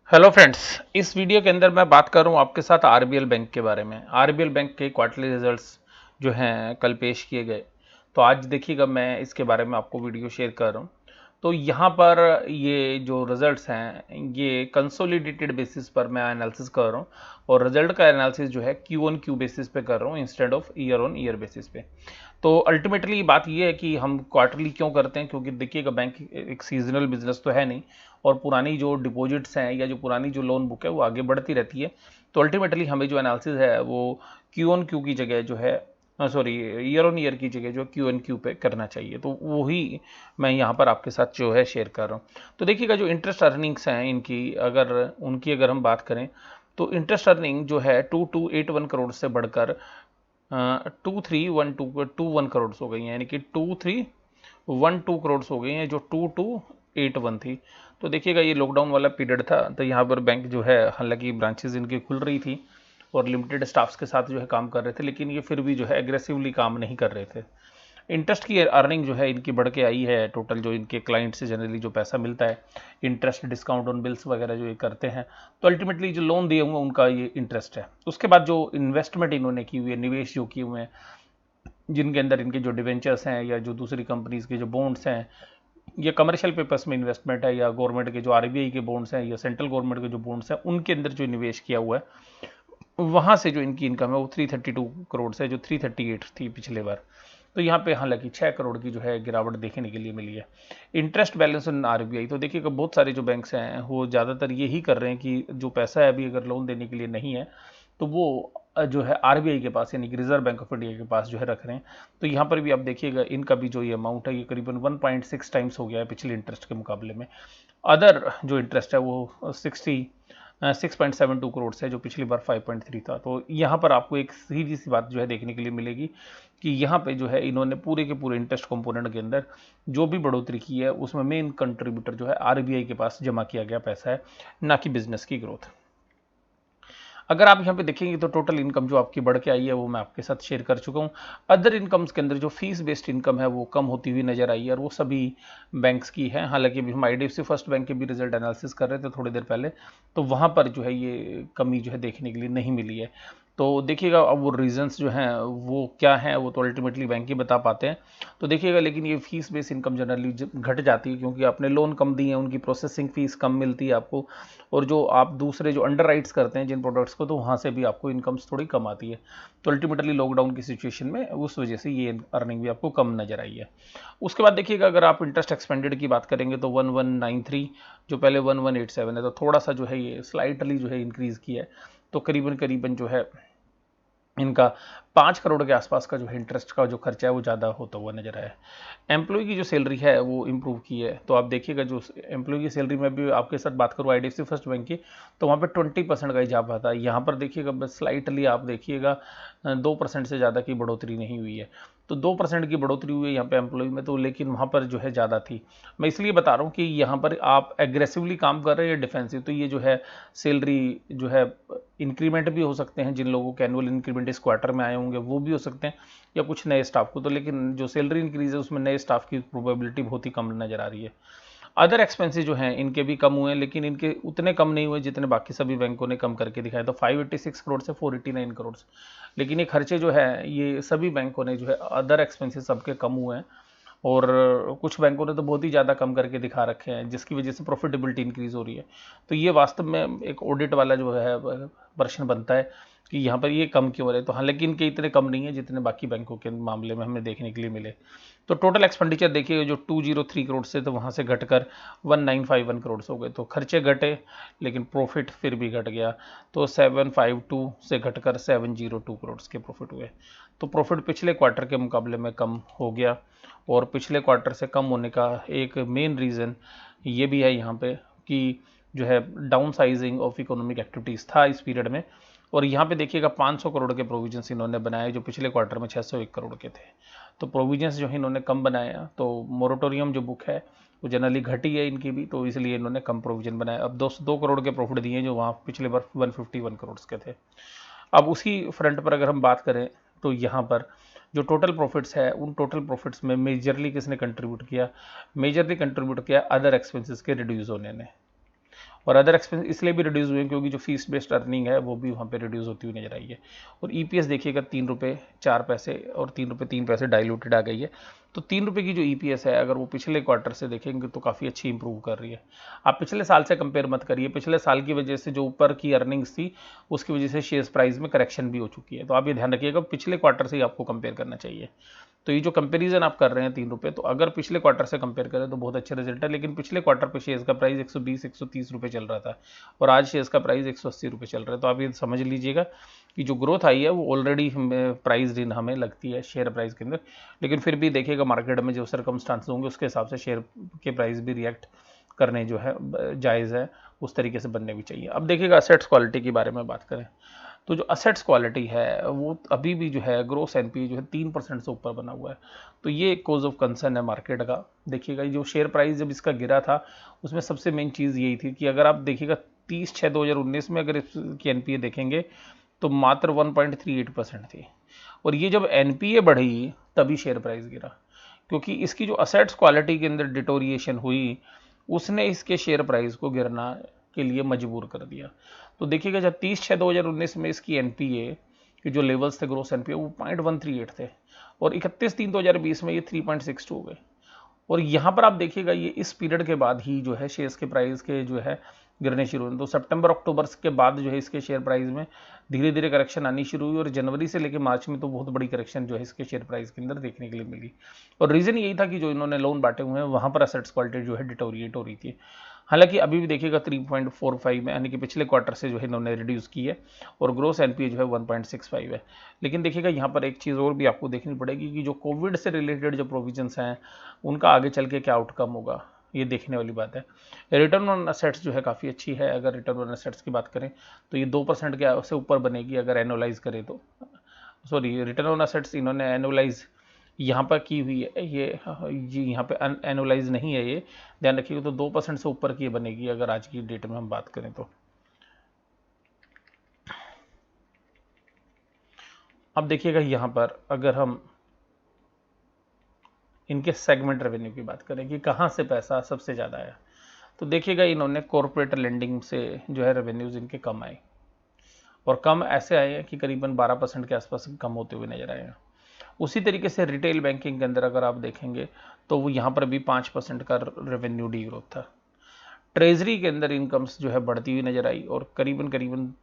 Hello friends. इस video के अंदर मैं बात कर रहा हूँ आपके साथ आरबीएल बैंक के बारे में। आरबीएल बैंक के क्वार्टरली रिजल्ट्स जो हैं कल पेश किए गए। तो आज देखिएगा मैं इसके बारे में आपको वीडियो शेयर कर रहा हूँ। तो यहाँ पर ये जो रिजल्ट्स हैं ये कंसोलिडेटेड बेसिस पर मैं एनालिसिस कर रहा हूँ और रिजल्ट का एनालिसिस जो है क्यू ऑन क्यू बेसिस पे कर रहा हूँ instead of year on year basis पे। तो अल्टीमेटली बात ये है कि हम क्वार्टरली क्यों करते हैं, क्योंकि देखिएगा बैंक एक सीजनल बिजनेस तो है नहीं और पुरानी जो डिपॉजिट्स हैं या जो पुरानी जो लोन बुक है वो आगे बढ़ती रहती है। तो अल्टीमेटली हमें जो एनालिसिस है वो क्यू ऑन क्यू की जगह जो है सॉरी ईयर ऑन ईयर की जगह जो क्यू एन क्यू पे करना चाहिए। तो वही मैं यहाँ पर आपके साथ जो है शेयर कर रहा हूँ। तो देखिएगा जो इंटरेस्ट अर्निंग्स हैं इनकी अगर हम बात करें तो इंटरेस्ट अर्निंग जो है 2281 करोड़ से बढ़कर 2312 करोड़ हो गई हैं, यानी कि 2312 करोड़ हो गई हैं जो 2281 थी। तो देखिएगा ये लॉकडाउन वाला पीरियड था तो यहाँ पर बैंक जो है हालांकि ब्रांचेज इनकी खुल रही थी और लिमिटेड स्टाफ्स के साथ जो है काम कर रहे थे, लेकिन ये फिर भी जो है एग्रेसिवली काम नहीं कर रहे थे। इंटरेस्ट की अर्निंग जो है इनकी बढ़ के आई है। टोटल जो इनके क्लाइंट से जनरली जो पैसा मिलता है, इंटरेस्ट डिस्काउंट ऑन बिल्स वगैरह जो ये करते हैं, तो अल्टीमेटली जो लोन दिए हुए उनका ये इंटरेस्ट है। उसके बाद जो इन्वेस्टमेंट इन्होंने की हुई है, निवेश जो किए हुए हैं, जिनके अंदर इनके जो डिवेंचर्स हैं या जो दूसरी कंपनीज के जो बॉन्ड्स हैं या कमर्शियल पेपर्स में इन्वेस्टमेंट है या गवर्नमेंट के जो आरबीआई के बॉन्ड्स हैं या सेंट्रल गवर्नमेंट के जो बॉन्ड्स हैं, उनके अंदर जो निवेश किया हुआ है वहां से जो इनकी इनकम है वो 332 करोड़ से जो 338 थी पिछले बार। तो यहाँ पे हालांकि 6 करोड़ की जो है गिरावट देखने के लिए मिली है। इंटरेस्ट बैलेंस ऑन आरबीआई, तो देखिएगा बहुत सारे जो बैंक्स हैं वो ज़्यादातर यही कर रहे हैं कि जो पैसा है अभी अगर लोन देने के लिए नहीं है तो वो जो है आरबीआई के पास यानी कि रिजर्व बैंक ऑफ इंडिया के पास जो है रख रहे हैं। तो यहाँ पर भी आप देखिएगा इनका भी जो ये अमाउंट है ये करीबन 1.6 टाइम्स हो गया है पिछले इंटरेस्ट के मुकाबले में। अदर जो इंटरेस्ट है वो 6.72 करोड़ से जो पिछली बार 5.3 था। तो यहाँ पर आपको एक सीधी सी बात जो है देखने के लिए मिलेगी कि यहाँ पे जो है इन्होंने पूरे के पूरे इंटरेस्ट कंपोनेंट के अंदर जो भी बढ़ोतरी की है उसमें मेन कंट्रीब्यूटर जो है आरबीआई के पास जमा किया गया पैसा है, ना कि बिजनेस की ग्रोथ। अगर आप यहाँ पे देखेंगे तो टोटल इनकम जो आपकी बढ़ के आई है वो मैं आपके साथ शेयर कर चुका हूँ। अदर इनकम्स के अंदर जो फीस बेस्ड इनकम है वो कम होती हुई नजर आई है और वो सभी बैंक्स की है। हालांकि अभी हम आईडीएफसी फर्स्ट बैंक के भी रिजल्ट एनालिसिस कर रहे थे थोड़ी देर पहले, तो वहाँ पर जो है ये कमी जो है देखने के लिए नहीं मिली है। तो देखिएगा अब वो रीजंस जो हैं वो क्या हैं वो तो अल्टीमेटली बैंक ही बता पाते हैं। तो देखिएगा लेकिन ये फीस बेस्ड इनकम जनरली घट जाती है क्योंकि आपने लोन कम दिए हैं, उनकी प्रोसेसिंग फीस कम मिलती है आपको, और जो आप दूसरे जो अंडर राइट्स करते हैं जिन प्रोडक्ट्स को तो वहाँ से भी आपको इनकम्स थोड़ी कम आती है। तो अल्टीमेटली लॉकडाउन की सिचुएशन में उस वजह से ये अर्निंग भी आपको कम नजर आई है। उसके बाद देखिएगा अगर आप इंटरेस्ट एक्सपेंडेड की बात करेंगे तो 1193 जो पहले 1187 है, तो थोड़ा सा जो है ये स्लाइटली जो है इंक्रीज़ किया है। तो करीबन करीबन जो है इनका 5 करोड़ के आसपास का जो है इंटरेस्ट का जो खर्चा है वो ज़्यादा होता हुआ नजर आया है। एम्प्लॉय की जो सैलरी है वो इम्प्रूव की है। तो आप देखिएगा जो एम्प्लॉय की सैलरी में भी आपके साथ बात करूँ आईडीएफसी फर्स्ट बैंक की, तो वहाँ पे 20% का इजाफा था। यहाँ पर देखिएगा बस स्लाइटली आप देखिएगा 2% से ज़्यादा की बढ़ोतरी नहीं हुई है। तो 2% की बढ़ोतरी हुई है यहाँ पे एम्प्लॉय में, तो लेकिन वहाँ पर जो है ज़्यादा थी। मैं इसलिए बता रहा हूँ कि यहाँ पर आप एग्रेसिवली काम कर रहे हैं या डिफेंसिव, तो ये जो है सैलरी जो है इंक्रीमेंट भी हो सकते हैं, जिन लोगों के एनुअल इंक्रीमेंट इस क्वार्टर में आए होंगे वो भी हो सकते हैं या कुछ नए स्टाफ को। तो लेकिन जो सैलरी इंक्रीज है उसमें नए स्टाफ की प्रोबेबिलिटी बहुत ही कम नजर आ रही है। अदर एक्सपेंसेस जो हैं इनके भी कम हुए हैं, लेकिन इनके उतने कम नहीं हुए जितने बाकी सभी बैंकों ने कम करके दिखाए। तो 586 करोड़ से 489 करोड़, लेकिन ये खर्चे जो है ये सभी बैंकों ने जो है अदर एक्सपेंसेस सबके कम हुए हैं और कुछ बैंकों ने तो बहुत ही ज़्यादा कम करके दिखा रखे हैं जिसकी वजह से प्रॉफिटेबिलिटी इंक्रीज हो रही है। तो ये वास्तव में एक ऑडिट वाला जो है प्रश्न बनता है कि यहाँ पर ये कम क्यों हो रहे हैं। तो हालांकि इनके इतने कम नहीं है जितने बाकी बैंकों के मामले में हमें देखने के लिए मिले। तो टोटल एक्सपेंडिचर देखिए जो 203 करोड़ से तो वहाँ से घटकर 1951 करोड़ हो गए। तो खर्चे घटे लेकिन प्रॉफिट फिर भी घट गया। तो 752 से घटकर 702 करोड़ के प्रॉफिट हुए। तो प्रॉफिट पिछले क्वार्टर के मुकाबले में कम हो गया और पिछले क्वार्टर से कम होने का एक मेन रीज़न ये भी है यहाँ पे कि जो है down sizing of economic activities था इस पीरियड में। और यहाँ पे देखिएगा 500 करोड़ के प्रोविजंस इन्होंने बनाए जो पिछले क्वार्टर में 601 करोड़ के थे। तो प्रोविजंस जो है इन्होंने कम बनाया, तो मोरेटोरियम जो बुक है वो जनरली घटी है इनकी भी, तो इसलिए इन्होंने कम प्रोविजन बनाया। अब 202 करोड़ के प्रॉफिट दिए जो वहाँ पिछले बार 151 करोड़ के थे। अब उसी फ्रंट पर अगर हम बात करें तो यहाँ पर जो टोटल प्रॉफिट्स है उन टोटल प्रॉफिट्स में मेजरली किसने कंट्रीब्यूट किया, मेजरली कंट्रीब्यूट किया अदर एक्सपेंसेस के रिड्यूस होने ने। और अदर एक्सपेंस इसलिए भी रिड्यूस हुए क्योंकि जो फीस बेस्ड अर्निंग है वो भी वहाँ पे रिड्यूस होती हुई नजर आई है। और ईपीएस देखिएगा 3 रुपये 4 पैसे और 3 रुपये 3 पैसे डाइल्यूटेड आ गई है। तो 3 रुपये की जो ईपीएस है अगर वो पिछले क्वार्टर से देखेंगे तो काफ़ी अच्छी इंप्रूव कर रही है। आप पिछले साल से कंपेयर मत करिए, पिछले साल की वजह से जो ऊपर की अर्निंग्स थी उसकी वजह से शेयर प्राइस में करेक्शन भी हो चुकी है। तो आप ये ध्यान रखिएगा पिछले क्वार्टर से ही आपको कंपेयर करना चाहिए। तो ये जो कंपैरिजन आप कर रहे हैं 3 रुपये, तो अगर पिछले क्वार्टर से कंपेयर करें तो बहुत अच्छे रिजल्ट है। लेकिन पिछले क्वार्टर पे शेयर्स का प्राइस 120-130 रुपये चल रहा था और आज शेयर्स का प्राइस 180 रुपये चल रहा है। तो आप ये समझ लीजिएगा कि जो ग्रोथ आई है वो ऑलरेडी प्राइस इन हमें लगती है शेयर प्राइस के अंदर। लेकिन फिर भी देखिएगा मार्केट में जो सर्कमस्टांस होंगे उसके हिसाब से शेयर के प्राइस भी रिएक्ट करने जो है जायज़ है, उस तरीके से बनने भी चाहिए। अब देखिएगा असेट्स क्वालिटी के बारे में बात करें तो जो असेट्स क्वालिटी है वो अभी भी जो है ग्रोस एनपीए जो है 3% से ऊपर बना हुआ है। तो ये एक कॉज ऑफ कंसर्न है मार्केट का। देखिएगा जो शेयर प्राइस जब इसका गिरा था उसमें सबसे मेन चीज़ यही थी कि अगर आप देखिएगा 30/6/2019 में अगर इसकी एनपीए देखेंगे तो मात्र 1.38% थी। और ये जब एनपीए बढ़ी तभी शेयर प्राइस गिरा, क्योंकि इसकी जो असेट्स क्वालिटी के अंदर डिटोरिएशन हुई उसने इसके शेयर प्राइस को गिरना के लिए मजबूर कर दिया। तो देखिएगा जब 30/6/2019 में इसकी एनपीए के जो लेवल्स थे ग्रोस एनपीए वो 0.138 थे और 31/3/2020 में ये 3.62 हो गए। और यहाँ पर आप देखिएगा ये इस पीरियड के बाद ही जो है शेयर्स के प्राइस के जो है गिरने शुरू हुए। तो सितंबर अक्टूबर के बाद जो है इसके शेयर प्राइस में धीरे धीरे करेक्शन आनी शुरू हुई और जनवरी से लेकर मार्च में तो बहुत बड़ी करेक्शन जो है इसके शेयर प्राइस के अंदर देखने के लिए मिली। और रीज़न यही था कि जो इन्होंने लोन बांटे हुए हैं वहाँ पर असेट्स क्वालिटी जो है डिटोरिएट हो रही थी। हालांकि अभी भी देखिएगा 3.45 में यानी कि पिछले क्वार्टर से जो है इन्होंने रिड्यूस की है और ग्रोस एनपीए जो है 1.65 है। लेकिन देखिएगा यहाँ पर एक चीज़ और भी आपको देखनी पड़ेगी कि जो कोविड से रिलेटेड जो प्रोविजंस हैं उनका आगे चल के क्या आउटकम होगा, ये देखने वाली बात है। रिटर्न ऑन असेट्स जो है काफ़ी अच्छी है। अगर रिटर्न ऑन असेट्स की बात करें तो ये 2% के से ऊपर बनेगी अगर एनुअलाइज करें तो। सॉरी, रिटर्न ऑन असेट्स इन्होंने एनुअलाइज यहाँ पर की हुई है, ये यहाँ पे एनुअलाइज नहीं है, ये ध्यान रखिएगा। तो 2% से ऊपर की बनेगी अगर आज की डेट में हम बात करें तो। अब देखिएगा यहाँ पर अगर हम इनके सेगमेंट रेवेन्यू की बात करें कि कहाँ से पैसा सबसे ज़्यादा आया, तो देखिएगा इन्होंने कॉरपोरेट लेंडिंग से जो है रेवेन्यूज़ इनके कम आए और कम ऐसे आए हैं कि करीबन 12% के आसपास कम होते हुए नजर आए हैं। उसी तरीके से रिटेल बैंकिंग के अंदर अगर आप देखेंगे तो वो यहाँ पर भी 5% का रेवेन्यू डी ग्रोथ था। ट्रेजरी के अंदर इनकम्स जो है बढ़ती हुई नजर आई और करीबन करीबन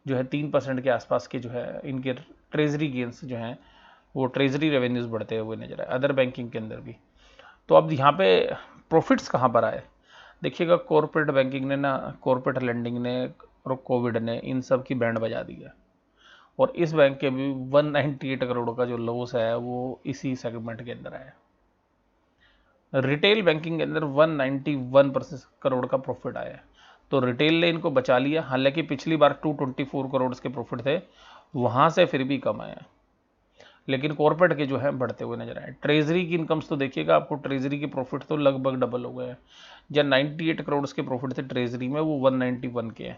जो है 3% के आसपास के जो है इनके ट्रेजरी गेंस जो हैं वो ट्रेजरी रेवेन्यूज़ बढ़ते हुए नजर आए अदर बैंकिंग के अंदर भी। तो अब यहाँ पे प्रॉफिट्स कहाँ पर आए, देखिएगा कॉरपोरेट बैंकिंग ने ना, कॉरपोरेट लेंडिंग ने और कोविड ने इन सब की बैंड बजा दी है और इस बैंक के भी 198 करोड़ का जो लॉस है वो इसी सेगमेंट के अंदर आया। रिटेल बैंकिंग के अंदर 191 करोड़ का प्रॉफिट आया। तो रिटेल ने इनको बचा लिया, हालांकि पिछली बार 224 करोड़ के प्रॉफिट थे, वहां से फिर भी कम आया, लेकिन कॉर्पोरेट के जो है बढ़ते हुए नजर आए। ट्रेजरी की इनकम्स तो देखिएगा आपको ट्रेजरी के प्रॉफिट तो लगभग डबल हो गए हैं। जब 98 करोड़ के प्रॉफिट थे ट्रेजरी में वो 191 के हैं।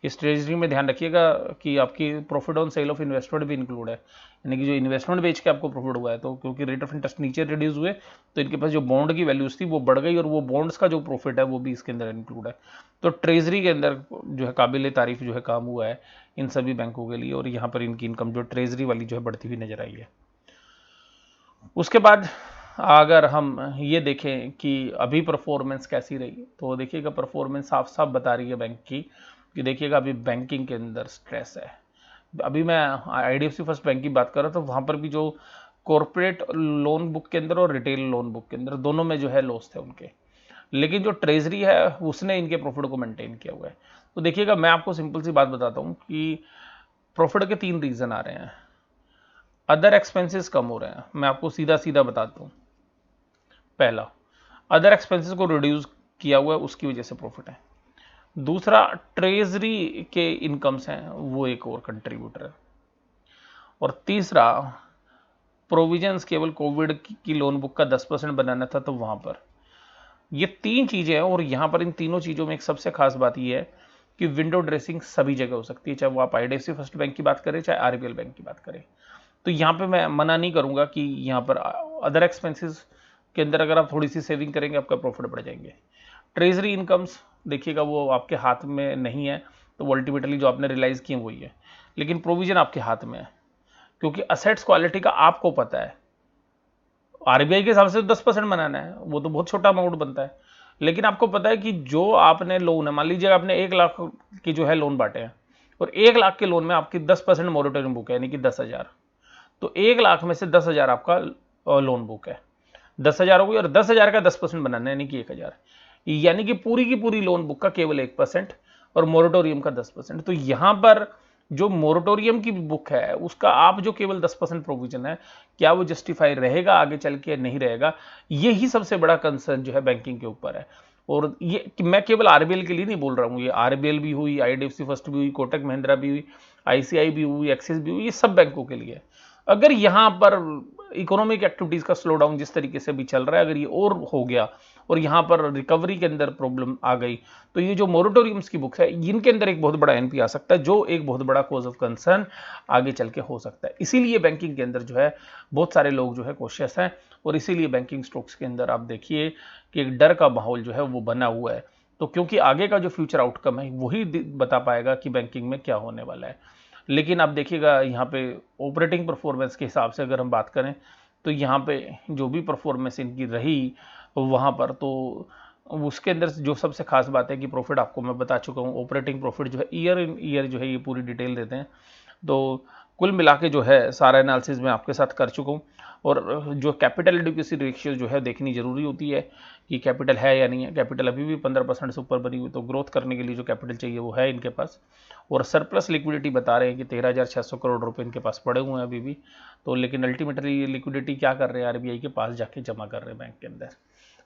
इस ट्रेजरी में ध्यान रखिएगा कि आपकी profit on sale of investment भी इंक्लूड है, यानी कि जो इन्वेस्टमेंट बेच के आपको प्रॉफिट हुआ है। तो क्योंकि रेट ऑफ इंटरेस्ट नीचे रिड्यूस हुए तो इनके पास जो बॉन्ड की वैल्यूज थी वो बढ़ गई और वो बॉन्ड्स का जो प्रॉफिट है वो भी इसके अंदर इंक्लूड है। तो ट्रेजरी के अंदर जो है काबिल तारीफ जो है काम हुआ है इन सभी बैंकों के लिए और यहाँ पर इनकी इनकम जो ट्रेजरी वाली जो है बढ़ती हुई नजर आई है। उसके बाद अगर हम ये देखें कि अभी परफॉर्मेंस कैसी रही, तो देखिएगा परफॉर्मेंस साफ साफ बता रही है बैंक की कि देखिएगा अभी बैंकिंग के अंदर स्ट्रेस है। अभी मैं आईडीएफसी फर्स्ट बैंक की बात कर रहा था, तो वहाँ पर भी जो कॉरपोरेट लोन बुक के अंदर और रिटेल लोन बुक के अंदर दोनों में जो है लॉस थे उनके, लेकिन जो ट्रेजरी है उसने इनके प्रॉफिट को मेंटेन किया हुआ है। तो देखिएगा मैं आपको सिंपल सी बात बताता हूँ कि प्रॉफिट के 3 रीज़न आ रहे हैं। अदर एक्सपेंसेस कम हो रहे हैं, मैं आपको सीधा सीधा बताता हूँ। पहला, अदर एक्सपेंसेस को रिड्यूस किया हुआ है उसकी वजह से प्रॉफिट है। दूसरा, ट्रेजरी के इनकम्स हैं वो एक और कंट्रीब्यूटर है। और तीसरा, प्रोविजंस केवल कोविड की लोन बुक का 10% बनाना था तो वहां पर ये 3 चीजें हैं। और यहां पर इन तीनों चीजों में एक सबसे खास बात यह है कि विंडो ड्रेसिंग सभी जगह हो सकती है, चाहे वो आप आईडीएफसी फर्स्ट बैंक की बात करें चाहे आरबीएल बैंक की बात करें। तो यहाँ पे मैं मना नहीं करूंगा कि यहाँ पर अदर एक्सपेंसेस के अंदर अगर आप थोड़ी सी सेविंग करेंगे आपका प्रॉफिट बढ़ जाएंगे। ट्रेजरी इनकम्स देखिएगा वो आपके हाथ में नहीं है, तो वो अल्टीमेटली जो आपने रियलाइज किए वही है, लेकिन प्रोविजन आपके हाथ में है, क्योंकि असेट्स क्वालिटी का आपको पता है। आरबीआई के हिसाब से 10% बनाना है, वो तो बहुत छोटा अमाउंट बनता है, लेकिन आपको पता है कि जो आपने लोन है, मान लीजिए आपने 1 लाख की जो है लोन बांटे हैं, और 1 लाख के लोन में आपकी 10% मोरेटोरियम बुक है, यानी कि 10,000, तो 1 लाख में से 10,000 आपका लोन बुक है, 10,000 हो गई, और 10,000 का 10% बनाना है, यानी कि 1,000, यानी कि पूरी की पूरी लोन बुक का केवल 1% और मोरेटोरियम का 10%। तो यहां पर जो मोरेटोरियम की बुक है उसका आप जो केवल 10% प्रोविजन है, क्या वो जस्टिफाई रहेगा आगे चल के नहीं रहेगा, यही सबसे बड़ा कंसर्न जो है बैंकिंग के ऊपर है। और ये मैं केवल आरबीएल के लिए नहीं बोल रहा हूँ, ये आरबीएल भी हुई, आईडीएफसी फर्स्ट भी हुई, कोटक महिंद्रा भी हुई, आईसीआई भी हुई, एक्सिस भी हुई, ये सब बैंकों के लिए। अगर यहां पर इकोनॉमिक एक्टिविटीज का स्लो डाउन जिस तरीके से भी चल रहा है, अगर ये और हो गया और यहां पर रिकवरी के अंदर प्रॉब्लम आ गई, तो ये जो मोरेटोरियम्स की बुक है इनके अंदर एक बहुत बड़ा एनपी आ सकता है, जो एक बहुत बड़ा कॉज ऑफ कंसर्न आगे चल के हो सकता है। इसीलिए बैंकिंग के अंदर जो है बहुत सारे लोग जो है कॉशियस हैं, और इसीलिए बैंकिंग स्टॉक्स के अंदर आप देखिए कि एक डर का माहौल जो है वो बना हुआ है। तो क्योंकि आगे का जो फ्यूचर आउटकम है वही बता पाएगा कि बैंकिंग में क्या होने वाला है। लेकिन आप देखिएगा यहाँ पे ऑपरेटिंग परफॉर्मेंस के हिसाब से अगर हम बात करें, तो यहाँ पे जो भी परफॉर्मेंस इनकी रही वहाँ पर, तो उसके अंदर जो सबसे खास बात है कि प्रॉफिट आपको मैं बता चुका हूँ, ऑपरेटिंग प्रॉफिट जो है ईयर इन ईयर जो है ये पूरी डिटेल देते हैं। तो कुल मिला के जो है सारा एनालिसिस मैं आपके साथ कर चुका हूँ। और जो कैपिटल एडिक्वेसी रेशियो जो है देखनी जरूरी होती है कि कैपिटल है या नहीं है। कैपिटल अभी भी 15% से ऊपर बनी हुई, तो ग्रोथ करने के लिए जो कैपिटल चाहिए वो है इनके पास। और सरप्लस लिक्विडिटी बता रहे हैं कि 13,600 करोड़ रुपए इनके पास पड़े हुए हैं अभी भी। तो लेकिन अल्टीमेटली ये लिक्विडिटी क्या कर रहे हैं, आरबीआई के पास जाके जमा कर रहे हैं बैंक के अंदर।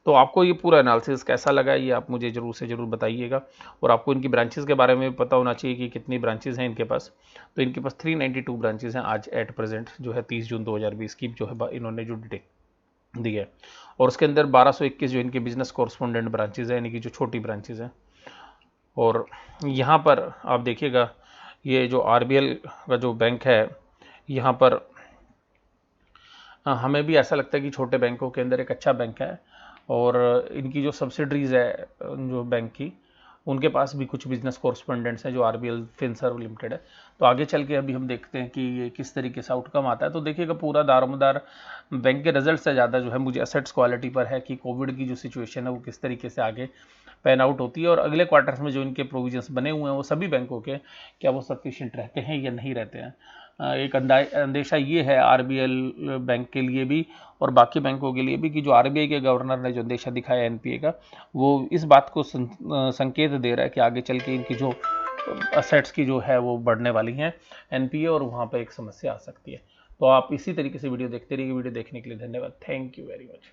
तो आपको ये पूरा एनालिसिस कैसा लगा ये आप मुझे जरूर से जरूर बताइएगा। और आपको इनकी ब्रांचेस के बारे में पता होना चाहिए कि कितनी ब्रांचेस हैं इनके पास। तो इनके पास 392 ब्रांचेस हैं आज एट प्रेजेंट, जो है 30 जून 2020 की जो है इन्होंने जो डिटेल दी है। और उसके अंदर 1221 जो इनके बिजनेस कॉरस्पॉन्डेंट ब्रांचेज हैं, यानी कि जो छोटी ब्रांचेज हैं। और यहाँ पर आप देखिएगा ये जो आरबीएल का जो बैंक है, यहाँ पर हमें भी ऐसा लगता है कि छोटे बैंकों के अंदर एक अच्छा बैंक है। और इनकी जो सब्सिडरीज है जो बैंक की, उनके पास भी कुछ बिजनेस कॉरस्पॉन्डेंट्स हैं जो आरबीएल फिनसर्व लिमिटेड है। तो आगे चल के अभी हम देखते हैं कि ये किस तरीके से आउटकम आता है। तो देखिएगा पूरा दारोमदार बैंक के रिजल्ट से ज़्यादा जो है मुझे एसेट्स क्वालिटी पर है कि कोविड की जो सिचुएशन है वो किस तरीके से आगे पैन आउट होती है, और अगले क्वार्टर्स में जो इनके प्रोविजंस बने हुए हैं वो सभी बैंकों के, क्या वो सफिशिएंट रहते हैं या नहीं रहते हैं। एक अंदेशा ये है आरबीएल बैंक के लिए भी और बाकी बैंकों के लिए भी कि जो आरबीआई के गवर्नर ने जो अंदेशा दिखाया एनपीए का, वो इस बात को संकेत दे रहा है कि आगे चल के इनकी जो असेट्स की जो है वो बढ़ने वाली हैं एनपीए, और वहाँ पर एक समस्या आ सकती है। तो आप इसी तरीके से वीडियो देखते रहिए। वीडियो देखने के लिए धन्यवाद। Thank you very much.